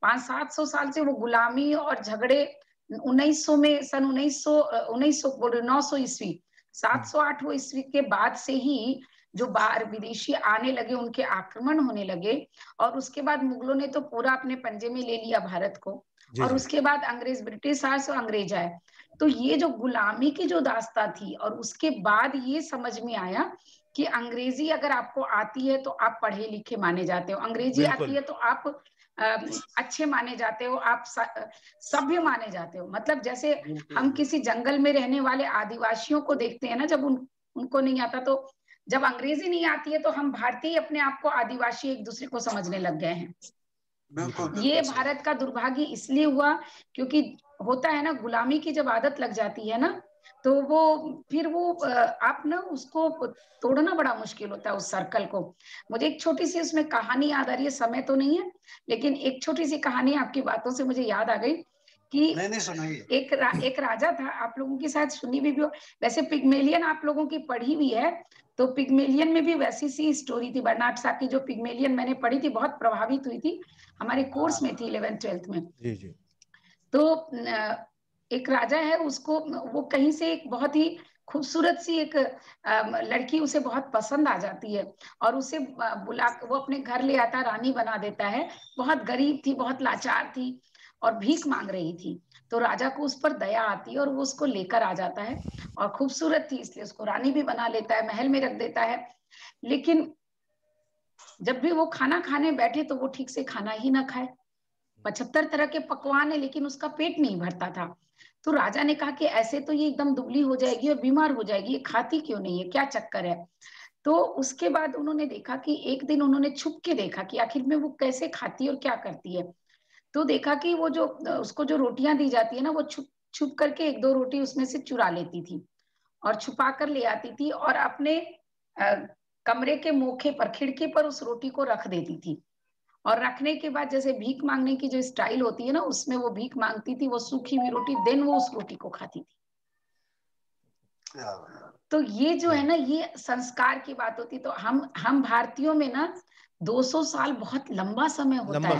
500-700 साल से वो गुलामी और झगड़े, 1900 में, सन 900 ईस्वी, 708 ईस्वी के बाद से ही जो बाहर विदेशी आने लगे, उनके आक्रमण होने लगे, और उसके बाद मुगलों ने तो पूरा अपने पंजे में ले लिया भारत को, और उसके बाद अंग्रेज, ब्रिटिश आए तो अंग्रेज आए। तो ये जो गुलामी की जो दास्ता थी, और उसके बाद ये समझ में आया कि अंग्रेजी अगर आपको आती है तो आप पढ़े लिखे माने जाते हो, अंग्रेजी आती है तो आप अच्छे माने जाते हो, आप सभ्य माने जाते हो। मतलब जैसे हम किसी जंगल में रहने वाले आदिवासियों को देखते हैं ना, जब उनको नहीं आता, तो जब अंग्रेजी नहीं आती है तो हम भारतीय अपने आप को आदिवासी एक दूसरे को समझने लग गए हैं। ये भारत का दुर्भाग्य इसलिए हुआ क्योंकि होता है ना, गुलामी की जब आदत लग जाती है ना, तो वो फिर वो आप ना उसको तोड़ना बड़ा मुश्किल होता है, उस सर्कल को। मुझे एक छोटी सी उसमें कहानी याद आ रही है, समय तो नहीं है, लेकिन एक छोटी सी कहानी आपकी बातों से मुझे याद आ गई कि एक राजा था, आप लोगों की शायद सुनी भी हो, वैसे पिग्मेलियन आप लोगों की पढ़ी हुई है, तो पिग्मेलियन में भी वैसी सी स्टोरी थी। बर्नार्ड शॉ की जो पिग्मेलियन मैंने पढ़ी थी, बहुत प्रभावित हुई थी, हमारे कोर्स में थी 11th-12th में। जी। तो एक राजा है, उसको वो कहीं से एक बहुत ही खूबसूरत सी एक लड़की उसे बहुत पसंद आ जाती है, और उसे बुला, वो अपने घर ले आता, रानी बना देता है। बहुत गरीब थी, बहुत लाचार थी, और भीख मांग रही थी। तो राजा को उस पर दया आती है, और वो उसको लेकर आ जाता है, और खूबसूरत थी इसलिए उसको रानी भी बना लेता है, महल में रख देता है। लेकिन जब भी वो खाना खाने बैठे तो वो ठीक से खाना ही ना खाए, 75 तरह के पकवान है, लेकिन उसका पेट नहीं भरता था। तो राजा ने कहा कि ऐसे तो ये एकदम दुबली हो जाएगी और बीमार हो जाएगी, ये खाती क्यों नहीं है, क्या चक्कर है। तो उसके बाद उन्होंने देखा कि एक दिन उन्होंने छुप के देखा कि आखिर में वो कैसे खाती है और क्या करती है। तो देखा कि वो जो उसको जो रोटियां दी जाती है ना, वो छुप छुप करके 1-2 रोटी उसमें से चुरा लेती थी, और छुपा कर ले आती थी, और अपने कमरे के मोखे पर, खिड़की पर उस रोटी को रख देती थी। और रखने के बाद जैसे भीख मांगने की जो स्टाइल होती है ना, उसमें वो भीख मांगती थी, वो सूखी हुई रोटी, देन वो उस रोटी को खाती थी। तो ये जो है ना, ये संस्कार की बात होती। तो हम भारतीयों में ना 200 साल बहुत लंबा समय होता है,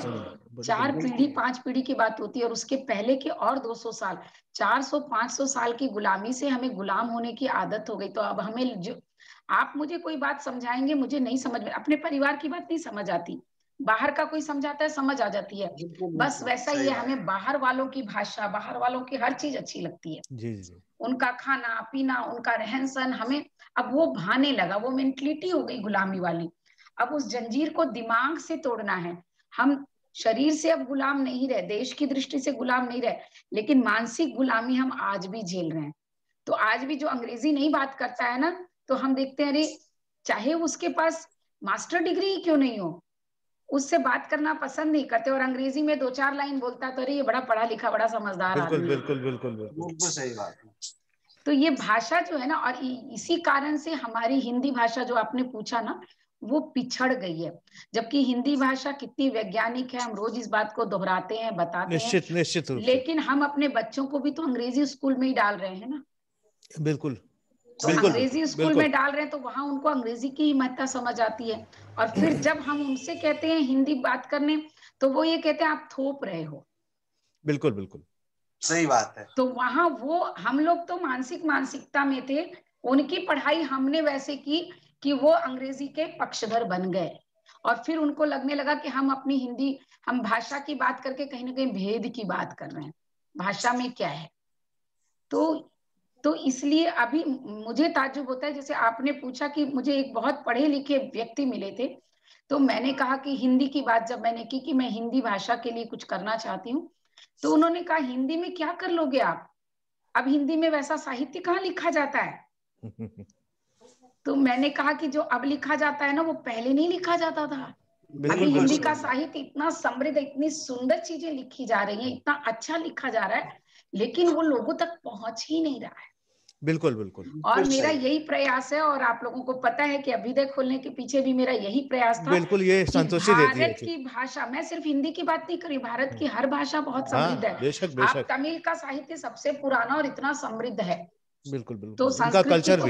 4 पीढ़ी 5 पीढ़ी की बात होती है, और उसके पहले के और 200 साल, 400-500 साल की गुलामी से हमें गुलाम होने की आदत हो गई। तो अब हमें जो आप मुझे कोई बात समझाएंगे, मुझे नहीं समझ में, अपने परिवार की बात नहीं समझ आती, बाहर का कोई समझाता है समझ आ जाती है। बस वैसा ही है, हमें बाहर वालों की भाषा, बाहर वालों की हर चीज अच्छी लगती है। जी। उनका खाना पीना, उनका रहन सहन, हमें अब वो भाने लगा, वो मेंटलिटी हो गई गुलामी वाली। अब उस जंजीर को दिमाग से तोड़ना है। हम शरीर से अब गुलाम नहीं रहे, देश की दृष्टि से गुलाम नहीं रहे, लेकिन मानसिक गुलामी हम आज भी झेल रहे हैं। तो आज भी जो अंग्रेजी नहीं बात करता है ना, तो हम देखते हैं अरे चाहे उसके पास मास्टर डिग्री क्यों नहीं हो, उससे बात करना पसंद नहीं करते, और अंग्रेजी में 2-4 लाइन बोलता है तो अरे ये बड़ा पढ़ा लिखा बड़ा समझदार
बिल्कुल
आदमी।
बिल्कुल बिल्कुल बिल्कुल
सही बात है।
तो ये भाषा जो है ना, और इसी कारण से हमारी हिंदी भाषा जो आपने पूछा ना, वो पिछड़ गई है। जबकि हिंदी भाषा कितनी वैज्ञानिक है, हम रोज इस बात को दोहराते हैं, बताते हैं,
निश्चित रूप से।
लेकिन हम अपने बच्चों को भी तो अंग्रेजी स्कूल में ही डाल रहे हैं ना।
बिल्कुल
तो अंग्रेजी स्कूल में डाल रहे हैं तो वहां उनको अंग्रेजी की महत्ता समझ आती है, और फिर जब हम उनसे कहते हैं हिंदी बात करने, तो वो ये कहते हैं आप थोप रहे हो।
बिल्कुल बिल्कुल
सही बात है।
तो वहां वो हम लोग तो मानसिकता में थे, उनकी पढ़ाई हमने वैसे की कि वो अंग्रेजी के पक्षधर बन गए, और फिर उनको लगने लगा कि हम अपनी हिंदी, हम भाषा की बात करके कहीं ना कहीं भेद की बात कर रहे हैं, भाषा में क्या है। तो इसलिए अभी मुझे ताज्जुब होता है, जैसे आपने पूछा कि मुझे एक बहुत पढ़े लिखे व्यक्ति मिले थे, तो मैंने कहा कि हिंदी की बात जब मैंने की कि मैं हिंदी भाषा के लिए कुछ करना चाहती हूँ, तो उन्होंने कहा हिंदी में क्या कर लोगे आप, अब हिंदी में वैसा साहित्य कहाँ लिखा जाता है। तो मैंने कहा कि जो अब लिखा जाता है ना, वो पहले नहीं लिखा जाता था। अभी हिंदी का साहित्य इतना समृद्ध, इतनी सुंदर चीजें लिखी जा रही हैं, इतना अच्छा लिखा जा रहा है, लेकिन वो लोगों तक पहुंच ही नहीं रहा है।
बिल्कुल बिल्कुल।
और मेरा यही प्रयास है, और आप लोगों को पता है कि अभ्युदय खोलने के पीछे भी मेरा यही प्रयास था।
बिल्कुल, ये संतोषी देती है
भारत की भाषा, मैं सिर्फ हिंदी की बात नहीं करी, भारत की हर भाषा बहुत समृद्ध है।
बेशक
आप
बेशक।
तमिल का साहित्य सबसे पुराना और इतना समृद्ध है।
बिल्कुल बिल्कुल।
तो
उनका
कल्चर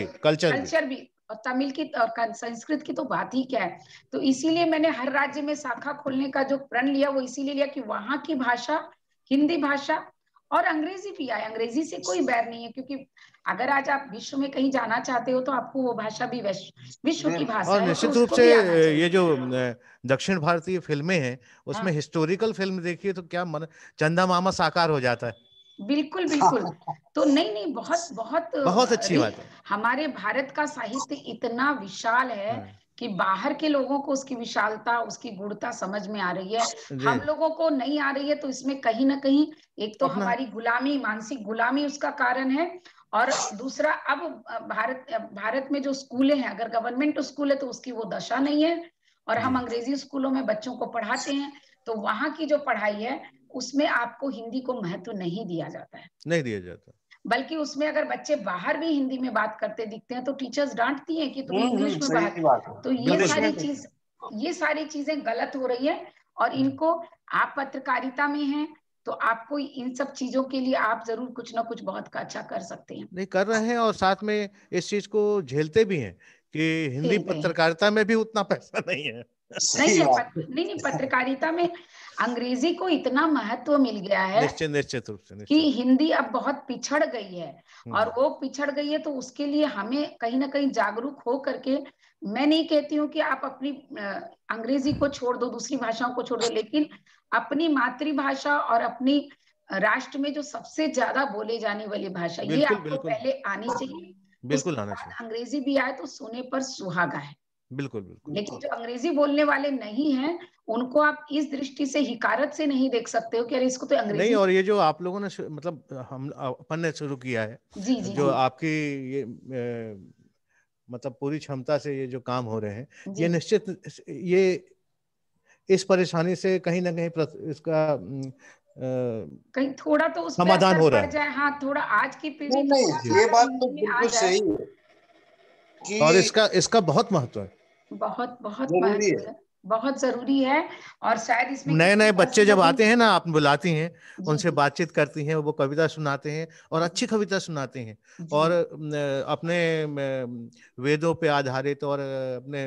भी, और तमिल की और संस्कृत की तो बात ही क्या है। तो इसीलिए मैंने हर राज्य में शाखा खोलने का जो प्रण लिया, वो इसीलिए लिया कि वहां की भाषा, हिंदी भाषा, और अंग्रेजी भी आए। अंग्रेजी से कोई बैर नहीं है, क्योंकि अगर आज आप विश्व में कहीं जाना चाहते हो तो आपको वो भाषा भी विश्व की भाषा
और
है,
निश्चित
तो
रूप
उसको
से
भी आना चाहिए।
ये जो दक्षिण भारतीय फिल्में हैं, उसमें हिस्टोरिकल फिल्म देखिए तो क्या मन, चंदा मामा साकार हो जाता है।
बिल्कुल बिल्कुल। तो नहीं, बहुत बहुत
बहुत अच्छी बात है।
हमारे भारत का साहित्य इतना विशाल है कि बाहर के लोगों को उसकी विशालता, उसकी गुणता समझ में आ रही है, हम लोगों को नहीं आ रही है। तो इसमें कहीं ना कहीं एक तो हमारी गुलामी, मानसिक गुलामी उसका कारण है, और दूसरा अब भारत में जो स्कूलें हैं, अगर गवर्नमेंट स्कूल है तो उसकी वो दशा नहीं है, और हम अंग्रेजी स्कूलों में बच्चों को पढ़ाते हैं, तो वहां की जो पढ़ाई है उसमें आपको हिंदी को महत्व नहीं दिया जाता है,
नहीं दिया जाता।
बल्कि उसमें अगर बच्चे बाहर भी हिंदी में बात करते दिखते हैं तो टीचर्स डांटती हैं कि तुम इंग्लिश में बात। तो ये सारी चीजें गलत हो रही है, और इनको, आप पत्रकारिता में हैं तो आपको इन सब चीजों के लिए आप जरूर कुछ ना कुछ बहुत अच्छा कर सकते हैं।
नहीं कर रहे हैं, और साथ में इस चीज को झेलते भी हैं कि हिंदी पत्रकारिता में भी उतना पैसा नहीं है।
नहीं, पत्रकारिता में अंग्रेजी को इतना महत्व मिल गया है
निश्चित रूप से
कि हिंदी अब बहुत पिछड़ गई है, और वो पिछड़ गई है तो उसके लिए हमें कहीं ना कहीं जागरूक हो करके, मैं नहीं कहती हूँ कि आप अपनी अंग्रेजी को छोड़ दो, दूसरी भाषाओं को छोड़ दो, लेकिन अपनी मातृभाषा और अपनी राष्ट्र में जो सबसे ज्यादा बोले जाने वाली भाषा, ये आपको पहले आनी चाहिए।
बिल्कुल आना चाहिए।
अंग्रेजी भी आए तो सुने पर सुहागा है।
बिल्कुल।
लेकिन जो अंग्रेजी बोलने वाले नहीं हैं, उनको आप इस दृष्टि से हिकारत से नहीं देख सकते हो कि अरे इसको तो अंग्रेजी
नहीं। और ये जो आप लोगों ने मतलब हम अपन ने शुरू किया है, जो आपकी ये मतलब पूरी क्षमता से ये जो काम हो रहे हैं, ये निश्चित ये इस परेशानी से कहीं ना कहीं इसका
कहीं थोड़ा तो उस
समाधान हो रहा है।
जाए। हाँ, थोड़ा आज की पीढ़ी
ये बात तो बिल्कुल सही है
कि और इसका बहुत महत्व है,
बहुत महत्व है, बहुत जरूरी है। और शायद इसमें
नए बच्चे जब आते हैं ना, आप बुलाती हैं, उनसे बातचीत करती हैं, वो कविता सुनाते हैं और अच्छी कविता सुनाते हैं, और अपने वेदों पे आधारित और अपने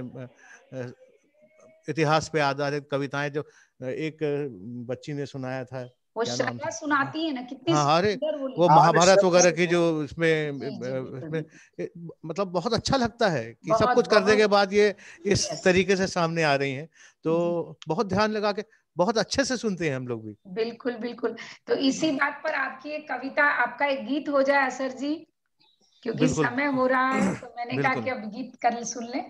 इतिहास पे आधारित कविताएं, जो एक बच्ची ने सुनाया था,
वो श्रद्धा सुनाती है ना, कितनी
सुंदर वो महाभारत वगैरह की जो इसमें मतलब बहुत अच्छा लगता है कि सब कुछ करने के बाद ये इस तरीके से सामने आ रही हैं, तो बहुत ध्यान लगा के बहुत अच्छे से सुनते हैं हम लोग भी।
बिल्कुल बिल्कुल। तो इसी बात पर आपकी एक कविता, आपका एक गीत हो जाए असर जी, क्योंकि समय हो रहा है, तो मैंने कहा कि अब गीत कर सुन ले।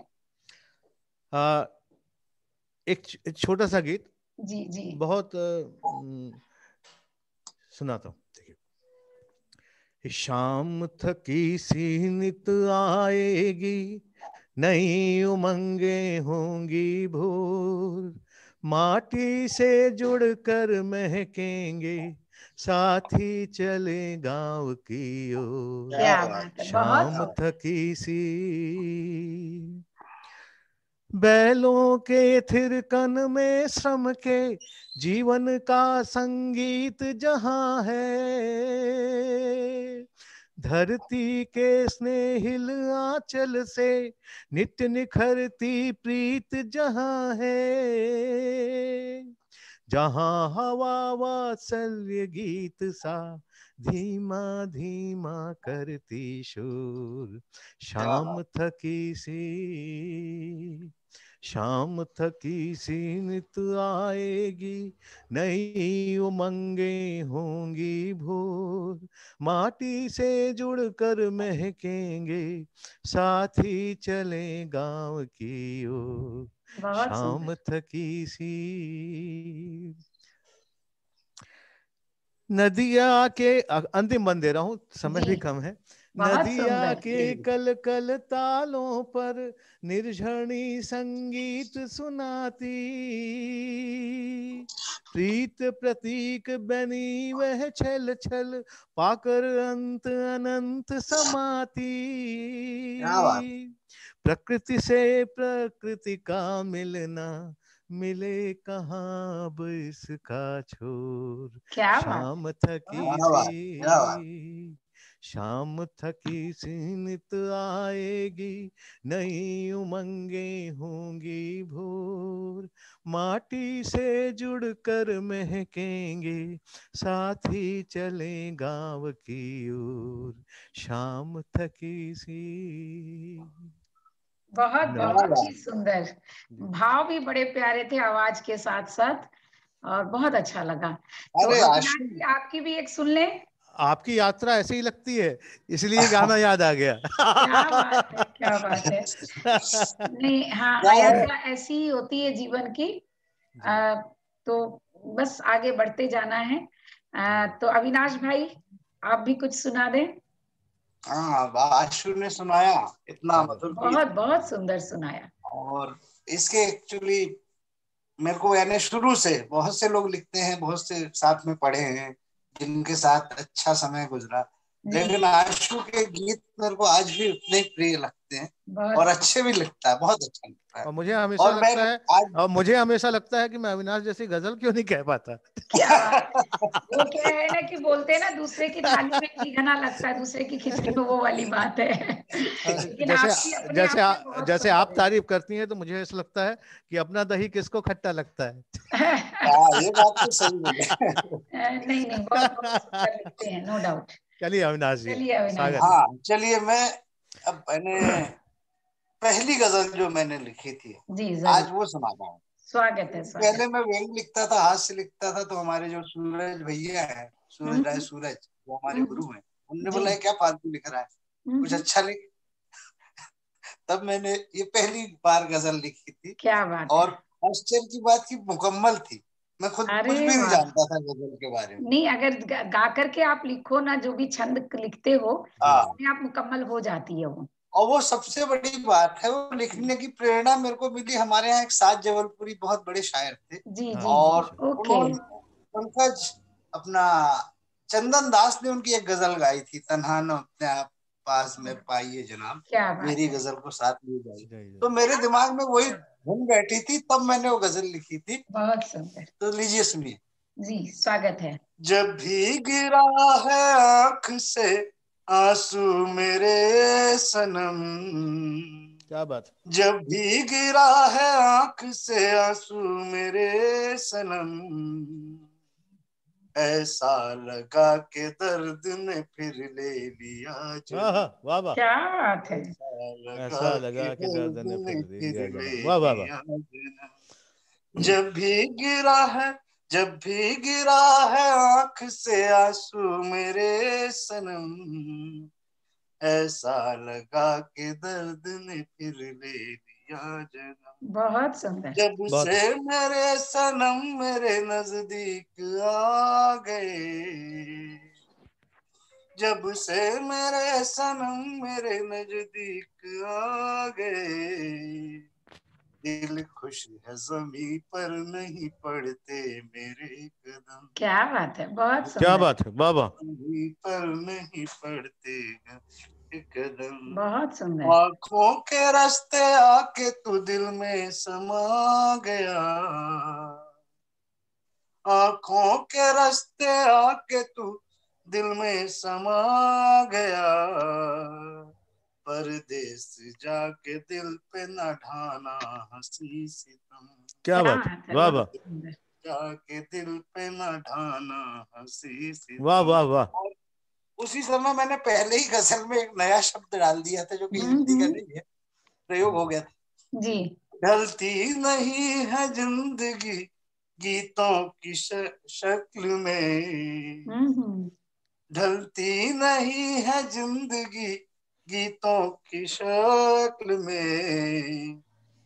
एक छोटा सा गीत
जी
बहुत सुनाता हूँ। शाम थकी सी नित आएगी, नई उमंगे होंगी भोर, माटी से जुड़कर महकेंगे, साथी चले गांव की ओर।
क्या बात है,
शाम
बहुत
थकी सी। बैलों के थिरकन में श्रम के जीवन का संगीत जहां है, धरती के स्नेहिल आंचल से नित्य निखरती प्रीत जहां है, जहां हवा वात्सल्य गीत सा धीमा धीमा करती शोर। शाम थकी सी, शाम थकी सी नित आएगी, नई उमंगे होंगी भोर, माटी से जुड़कर महकेंगे, साथी चले गांव की ओर। शाम थकी सी। नदिया के अंतिम बंद दे रहा हूं, समय भी कम है। नदिया के कल कल तालों पर निर्झरणी संगीत सुनाती, प्रीत प्रतीक बनी वह छल छल पाकर अंत अनंत समाती, प्रकृति से प्रकृति का मिलना, मिले कहाँ अब इसका छोर। शाम थकी सी, शाम थकी सी नित आएगी, नई उमंगे होंगी भोर, माटी से जुड़कर महकेंगे, साथी चले गांव की ओर। शाम थकी सी।
बहुत बहुत ही सुंदर, भाव भी बड़े प्यारे थे आवाज के साथ साथ, और बहुत अच्छा लगा। तो अविनाश जी आपकी भी एक सुन ले।
आपकी यात्रा ऐसे ही लगती है, इसलिए गाना याद आ गया।
क्या बात है, क्या बात है। नहीं, हाँ, यात्रा ऐसी ही होती है जीवन की। तो बस आगे बढ़ते जाना है। तो अविनाश भाई आप भी कुछ सुना दें।
हाँ, आशु ने सुनाया, इतना मधुर,
बहुत बहुत सुंदर सुनाया।
और इसके एक्चुअली मेरे को यानी शुरू से बहुत से लोग लिखते हैं, बहुत से साथ में पढ़े हैं जिनके साथ अच्छा समय गुजरा, लेकिन आशु के गीत मेरे को आज भी उतने ही प्रिय लगते हैं और अच्छे भी लगता है, बहुत अच्छा लगता है।
और मुझे हमेशा लगता है, और मुझे हमेशा लगता है कि मैं अविनाश जैसी गजल क्यों नहीं कह पाता।
क्या वो क्या है ना कि बोलते हैं ना, दूसरे की थाली में घी घना लगता है, दूसरे की खिचड़ी में, वो वाली बात है।
जैसे आप तारीफ करती हैं तो मुझे ऐसा लगता है कि अपना दही किसको खट्टा लगता है।
ये बात तो सही है।
नहीं नहीं, बहुत बहुत सुंदर लिखते हैं, नो डाउट।
चलिए अविनाश जी,
चलिए अविनाश।
हाँ, चलिए मैं अब मैंने पहली गजल जो मैंने लिखी थी
जी,
आज वो सुनाता हूँ।
स्वागत है।
पहले मैं व्यंग लिखता था, हाथ से लिखता था, तो हमारे जो सूरज भैया है, सूरज राय सूरज, वो हमारे गुरु हैं, उनने बोला क्या फालतू लिख रहा है, कुछ अच्छा लिख। तब मैंने ये पहली बार गजल लिखी थी।
क्या बात
और आश्चर्य की बात की मुकम्मल थी, मैं खुद कुछ भी नहीं जानता था गजल के बारे में।
नहीं, अगर गा करके आप लिखो ना, जो भी छंद लिखते हो उसमें आप मुकम्मल हो जाती है वो।
और वो सबसे बड़ी बात है, वो लिखने की प्रेरणा मेरे को मिली, हमारे यहाँ एक सात जबलपुरी बहुत बड़े शायर थे,
जी जी,
और उन्होंने पंकज अपना चंदन दास ने उनकी एक गजल गाई थी, तन्हा न अपने आप पास में पाइए जनाब, मेरी गजल को साथ ले जाइए। तो मेरे दिमाग में वही धुन बैठी थी, तब मैंने वो गजल लिखी थी।
बहुत सुंदर।
तो लीजिए सुनिए।
जी, स्वागत है।
जब भी गिरा है आंख से आंसू मेरे सनम,
क्या बात।
जब भी गिरा है आंख से आंसू मेरे सनम, ऐसा लगा के दर्द ने फिर ले लिया जन्म।
वाह वाह,
क्या बात है।
ऐसा लगा कि दर्द ने फिर ले लिया जन्म। वाह वाह वाह।
जब भी गिरा है, जब भी गिरा है आंख से आंसू मेरे सनम, ऐसा लगा कि दर्द ने फिर ले लिया जन्म।
बहुत सुंदर।
जब से मेरे सनम मेरे नजदीक आ गए, जब से मेरे सनम मेरे नजदीक आ गए, दिल खुश है जमी पर नहीं पड़ते मेरे कदम।
क्या बात है, बहुत सुंदर।
क्या बात है, बाबा।
जमी पर नहीं पड़ते कदम,
बहुत सुंदर।
आँखों के रास्ते आके तू दिल में समा गया, आँखों के रास्ते आके तू दिल में समा गया, परदेस जाके दिल पे न ढाना हंसी सितम।
क्या बात है, वाह वाह।
जाके दिल पे न ढाना हंसी सितम।
वाह वाह वाह।
उसी समय मैंने पहले ही गजल में एक नया शब्द डाल दिया था जो कि हिंदी का नहीं है, प्रयोग हो गया था
जी।
ढलती नहीं है जिंदगी गीतों की शक्ल में, ढलती नहीं है जिंदगी गीतों की शक्ल में,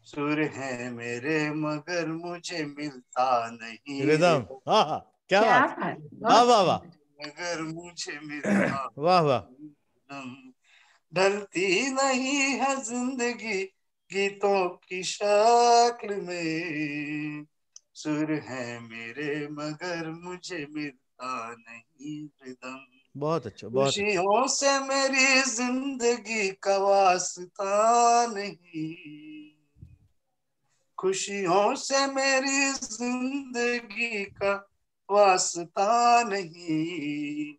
सुर है मेरे मगर मुझे मिलता नहीं
रिदम। हाँ, क्या बात, वाह वाह वाह,
मगर मुझे मिलता
वाह वाह।
ढलती नहीं है जिंदगी गीतों की शक्ल में, सुर है मेरे मगर मुझे मिलता नहीं रिदम।
बहुत अच्छा, बहुत अच्छा।
खुशियों से मेरी जिंदगी का वास्ता नहीं, खुशियों से मेरी जिंदगी का वास्ता नहीं,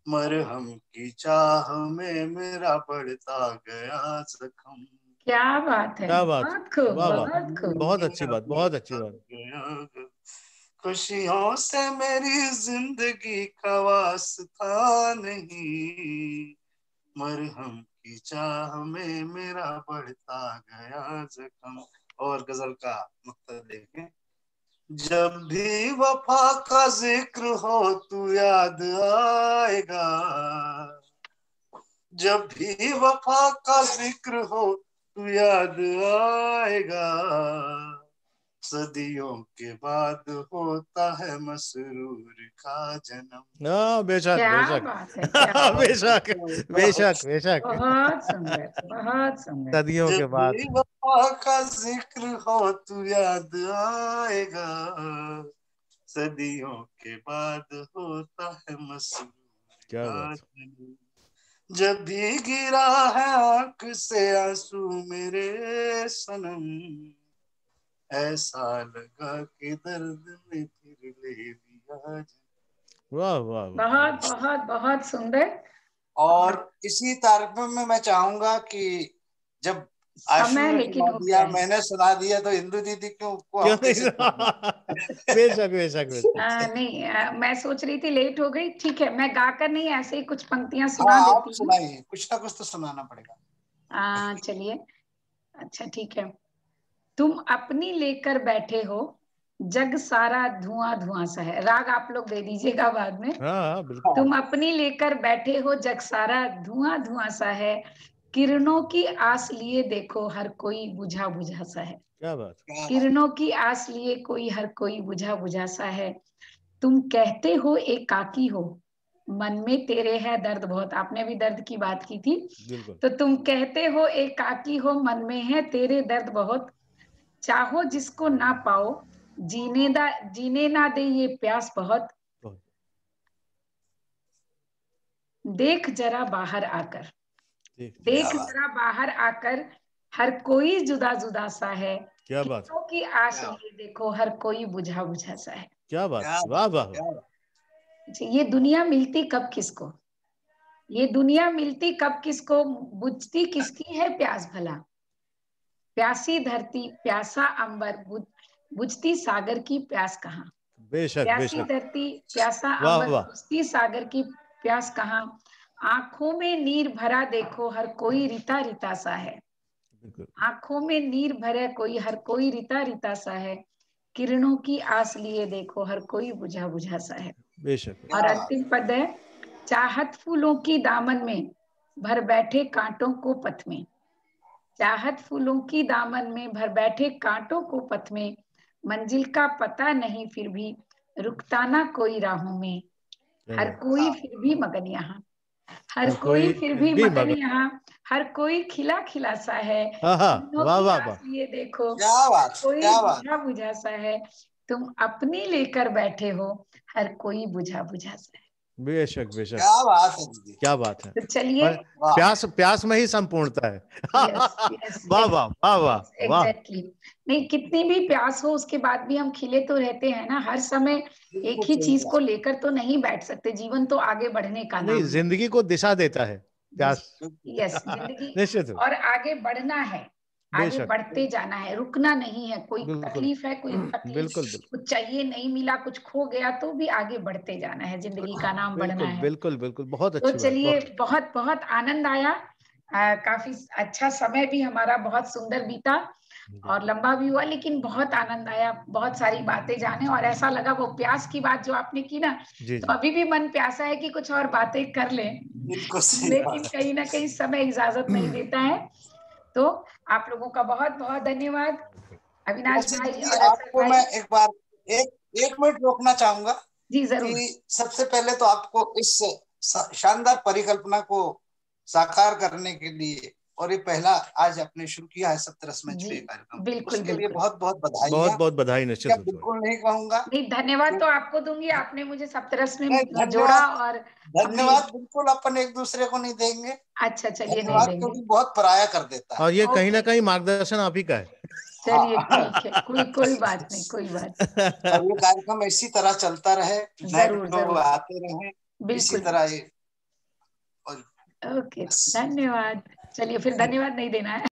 मरहम की चाह में मेरा बढ़ता गया जख्म।
क्या बात है,
क्या बात,
बहुत खूब,
वाह वाह,
बहुत खूब।
बहुत अच्छी बात, बहुत अच्छी बात।
खुशियों से मेरी जिंदगी का वास्ता नहीं, मरहम की चाह में मेरा बढ़ता गया जख्म। और गजल का नुक्ता देखें, जब भी वफा का जिक्र हो तू याद आएगा, जब भी वफा का जिक्र हो तू याद आएगा, सदियों के बाद होता है मसरूर का जन्म।
हाँ, बेशक
क्या
बेशक,
बात है, क्या
बेशक बेशक बेशक।
बहुत सुंदर, बहुत सुंदर।
सदियों के
जब
बाद
भी वफा का जिक्र हो तू याद आएगा, सदियों के बाद होता है मसरूर
क्या
का
बात।
जन्म। जब भी गिरा है आंख से आंसू मेरे सनम, ऐसा लगा कि दर्द ने फिर ले लिया जन्म।
वाह वाह वाह।
बहुत बहुत बहुत सुंदर।
और इसी तारतम्य में मैं चाहूंगा कि जब आशु
समय
ने
लेकिन
सुना
हो
दिया,
गया है।
मैंने सुना दिया, तो इंदु दीदी क्यों को
क्यों
हम कैसे
नहीं। बेशक बेशक बेशक।
नहीं, मैं सोच रही थी लेट हो गई। ठीक है, मैं गाकर नहीं, ऐसे ही कुछ पंक्तियां
हाँ
सुना
आप
देती हूँ।
सुनाइए, कुछ ना कुछ तो सुनाना पड़ेगा।
चलिए, अच्छा ठीक है। तुम अपनी लेकर बैठे हो, जग सारा धुआं धुआं सा है। राग आप लोग दे दीजिएगा बाद में।
हाँ बिल्कुल।
तुम अपनी लेकर बैठे हो, जग सारा धुआं धुआं सा है, किरणों की आस लिए देखो हर कोई बुझा बुझा सा है।
क्या बात।
किरणों की आस लिए कोई हर कोई बुझा बुझा सा है। तुम कहते हो एकाकी हो, मन में तेरे है दर्द बहुत। आपने भी दर्द की बात की थी।
बिल्कुल।
तो तुम कहते हो एकाकी हो, मन में है तेरे दर्द बहुत, चाहो जिसको ना पाओ, जीने ना दे ये प्यास बहुत। देख जरा बाहर आकर, देख जरा बाहर आकर, हर कोई जुदा जुदा सा है।
क्या बात।
किरणों की आस लिए देखो हर कोई बुझा बुझा सा है।
क्या बात, वाह वाह।
ये दुनिया मिलती कब किसको, ये दुनिया मिलती कब किसको, बुझती किसकी है प्यास भला। प्यासी धरती प्यासा अंबर, बुझती सागर की प्यास कहाँ।
बेशक
प्यासी
बेशक।
धरती प्यासा
वाह
अंबर,
वाह।
बुझती सागर की प्यास कहाँ। आंखों में नीर भरा देखो हर कोई रिता रिता सा है। आंखों में नीर भरे कोई हर कोई रिता रिता सा है। किरणों की आस लिए देखो हर कोई बुझा बुझा सा है।
बेशक।
और अंतिम पद है, चाहत फूलों की दामन में भर बैठे कांटों को पथ में। चाहत फूलों की दामन में भर बैठे कांटों को पथ में, मंजिल का पता नहीं फिर भी रुकता ना कोई राहों में, हर कोई फिर भी मगन यहाँ। हर कोई फिर भी मगन यहाँ, हर कोई खिला खिला सा है,
वाह वाह वाह,
ये देखो
क्या बात,
कोई
क्या बात,
बुझा बुझा सा है, तुम अपनी लेकर बैठे हो, हर कोई बुझा बुझा सा है।
बेशक बेशक,
क्या बात है दीदी,
क्या बात है।
तो चलिए,
प्यास प्यास में ही संपूर्णता है। वाह वाह वाह वाह,
एग्जैक्टली। नहीं, कितनी भी प्यास हो उसके बाद भी हम खिले तो रहते हैं ना, हर समय एक ही चीज को लेकर तो नहीं बैठ सकते, जीवन तो आगे बढ़ने का नाम
नहीं, जिंदगी को दिशा देता है प्यास।
यस, जिंदगी
निश्चित,
और आगे बढ़ना है, आगे बढ़ते जाना है, रुकना नहीं है। कोई तकलीफ है, कोई तकलीफ, कुछ चाहिए नहीं मिला, कुछ खो गया, तो भी आगे बढ़ते जाना है, जिंदगी का नाम बढ़ना है।
बिल्कुल बिल्कुल, बहुत अच्छी
तो चलिए, बहुत बहुत आनंद आया, काफी अच्छा समय भी हमारा बहुत सुंदर बीता और लंबा भी हुआ, लेकिन बहुत आनंद आया, बहुत सारी बातें जाने, और ऐसा लगा वो प्यास की बात जो आपने की ना, तो अभी भी मन प्यासा है कि कुछ और बातें कर लें, लेकिन कहीं ना कहीं समय इजाजत नहीं देता है। तो आप लोगों का बहुत बहुत धन्यवाद अविनाश भाई और
आपको मैं एक बार एक मिनट रोकना चाहूंगा।
जी जरूर।
कि सबसे पहले तो आपको इस शानदार परिकल्पना को साकार करने के लिए, और ये पहला आज आपने शुरू किया है सप्तरस में छुए कार्यक्रम,
बिल्कुल,
उसके लिए बहुत बहुत बधाई,
बहुत बहुत बधाई। निश्चित,
बिल्कुल नहीं कहूंगा,
नहीं, धन्यवाद तो आपको दूंगी, आपने मुझे सप्तरस में जोड़ा, और
धन्यवाद बिल्कुल अपन एक दूसरे को नहीं देंगे।
अच्छा चलिए,
धन्यवाद क्योंकि बहुत पराया कर देता है,
और ये कहीं ना कहीं मार्गदर्शन आप ही का है।
चलिए ठीक है, कोई बात नहीं, कोई बात।
और ये कार्यक्रम इसी तरह चलता रहे,
जरूर
आते रहे, इसी तरह ये।
ओके, धन्यवाद। चलिए फिर धन्यवाद नहीं देना है।